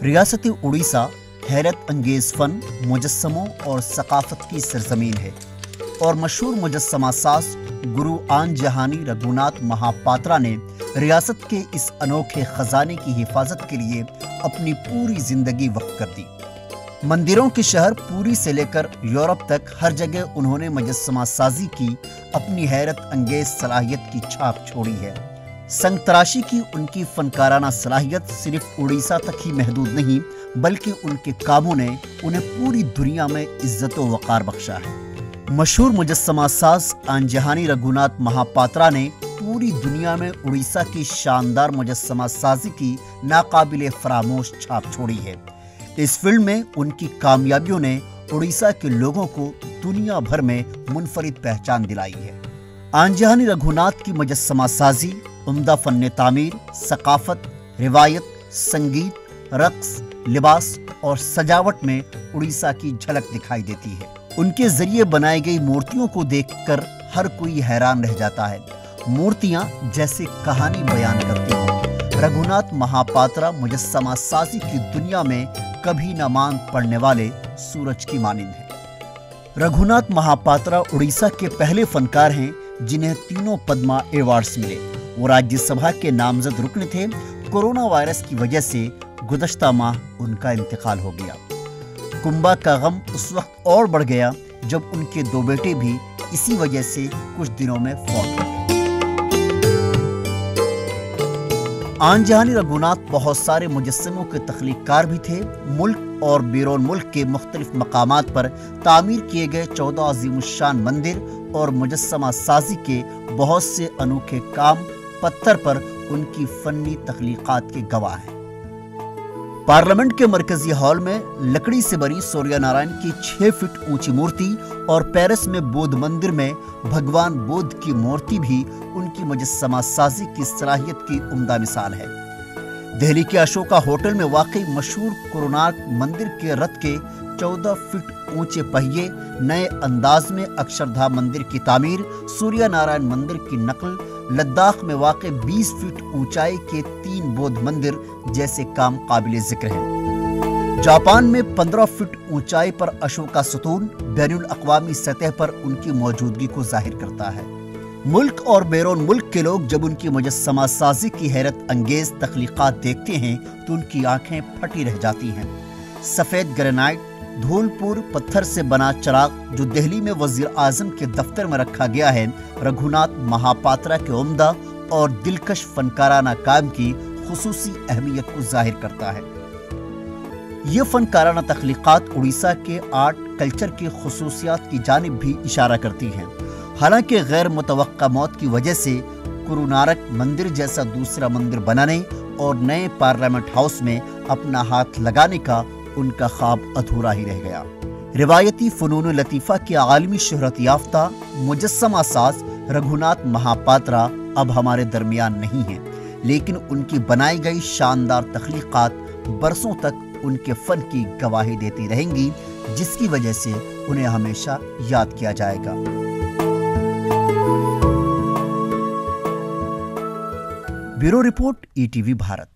रियासत उड़ीसा हैरत अंगेज फन, मुजस्समों और सकाफत की सरजमीन है और मशहूर मुजस्समा साज गुरु आनजहानी रघुनाथ महापात्रा ने रियासत के इस अनोखे खजाने की हिफाजत के लिए अपनी पूरी जिंदगी वक्फ कर दी। मंदिरों के शहर पुरी से लेकर यूरोप तक हर जगह उन्होंने मुजस्समा साजी की अपनी हैरत अंगेज सलाहियत की छाप छोड़ी है। संग तराशी की उनकी फनकाराना सलाहियत सिर्फ उड़ीसा तक ही महदूद नहीं, बल्कि उनके कामों ने उन्हें पूरी दुनिया में इज्जत व वक़ार बख्शा है। मशहूर मुजस्समा साज आनजहानी रघुनाथ महापात्रा ने पूरी दुनिया में उड़ीसा की शानदार मुजस्समा साजी की नाकाबिले फरामोश छाप छोड़ी है। इस फिल्म में उनकी कामयाबियों ने उड़ीसा के लोगों को दुनिया भर में मुनफरिद पहचान दिलाई है। आनजहानी रघुनाथ की मुजस्समा साजी उम्दा फन तामीर, सकाफत, रिवायत, संगीत, रक्स, लिबास और सजावट में उड़ीसा की झलक दिखाई देती है। उनके जरिए बनाई गई मूर्तियों को देखकर हर कोई हैरान रह जाता है। मूर्तियां जैसे कहानी बयान करती हैं। रघुनाथ महापात्रा मुजस्समा साजी की दुनिया में कभी न मांग पड़ने वाले सूरज की मानिंद है। रघुनाथ महापात्रा उड़ीसा के पहले फनकार हैं जिन्हें तीनों पद्मा अवार्ड्स मिले। वो राज्यसभा के नामजद रुकन थे। कोरोना वायरस की वजह से गुज़श्ता माह उनका इंतकाल हो गया। कुंबा का गम उस वक्त और बढ़ गया जब उनके दो बेटे भी इसी वजह से कुछ दिनों में फौत हो गए। आनजहानी रघुनाथ बहुत सारे मुजस्समों के तख्लीक़कार भी थे। मुल्क और बैरून मुल्क के मुख्तलिफ मकामात पर तामीर किए गए 14 अज़ीमुश्शान मंदिर और मुजस्समा साजी के बहुत से अनोखे काम पत्थर पर उनकी फन्नी तख्लीक़ात के गवाह हैं। पार्लियामेंट के मरकजी हॉल में लकड़ी से बनी सूर्य नारायण की 6 फीट ऊंची मूर्ति और पेरिस में बौद्ध मंदिर में भगवान बुद्ध की मूर्ति भी उनकी मुजस्समा साजी की सलाहियत की उम्दा मिसाल है। दिल्ली के अशोका होटल में वाकई मशहूर कोणार्क मंदिर के रथ के 14 फीट ऊंचे पहिए, नए अंदाज में अक्षरधाम मंदिर की तामीर, सूर्य नारायण मंदिर की नकल, लद्दाख में वाक़ 20 फीट ऊंचाई के 3 बौद्ध मंदिर जैसे काम काबिल जिक्र हैं। जापान में 15 फीट ऊंचाई पर अशोका सतून बैनुल अक़वामी सतह पर उनकी मौजूदगी को जाहिर करता है। मुल्क और बैरून मुल्क के लोग जब उनकी मुजस्समा साजी की हैरत अंगेज तख्लीक़ात देखते हैं तो उनकी आंखें फटी रह जाती हैं। सफ़ेद ग्रेनाइट धूलपुर पत्थर से बना चिराग जो दिल्ली में वज़ीर आज़म के दफ्तर में रखा गया है, रघुनाथ महापात्रा के उम्दा और दिलकश फनकाराना काम की खुसूसी अहमियत को जाहिर करता है। ये फनकाराना तख्लीक़ात उड़ीसा के आर्ट कल्चर की खुसूसियात की जानिब भी इशारा करती हैं। हालांकि गैर मुतवक्का मौत की वजह से कोणार्क मंदिर जैसा दूसरा मंदिर बनाने और नए पार्लियामेंट हाउस में अपना हाथ लगाने का उनका ख्वाब अधूरा ही रह गया। रिवायती फ़नून लतीफ़ा के आलमी शोहरत याफ्ता मुजस्समा साज रघुनाथ महापात्रा अब हमारे दरमियान नहीं हैं, लेकिन उनकी बनाई गई शानदार तख्लीक़ात बरसों तक उनके फ़न की गवाही देती रहेंगी, जिसकी वजह से उन्हें हमेशा याद किया जाएगा। Bureau report, ETV Bharat.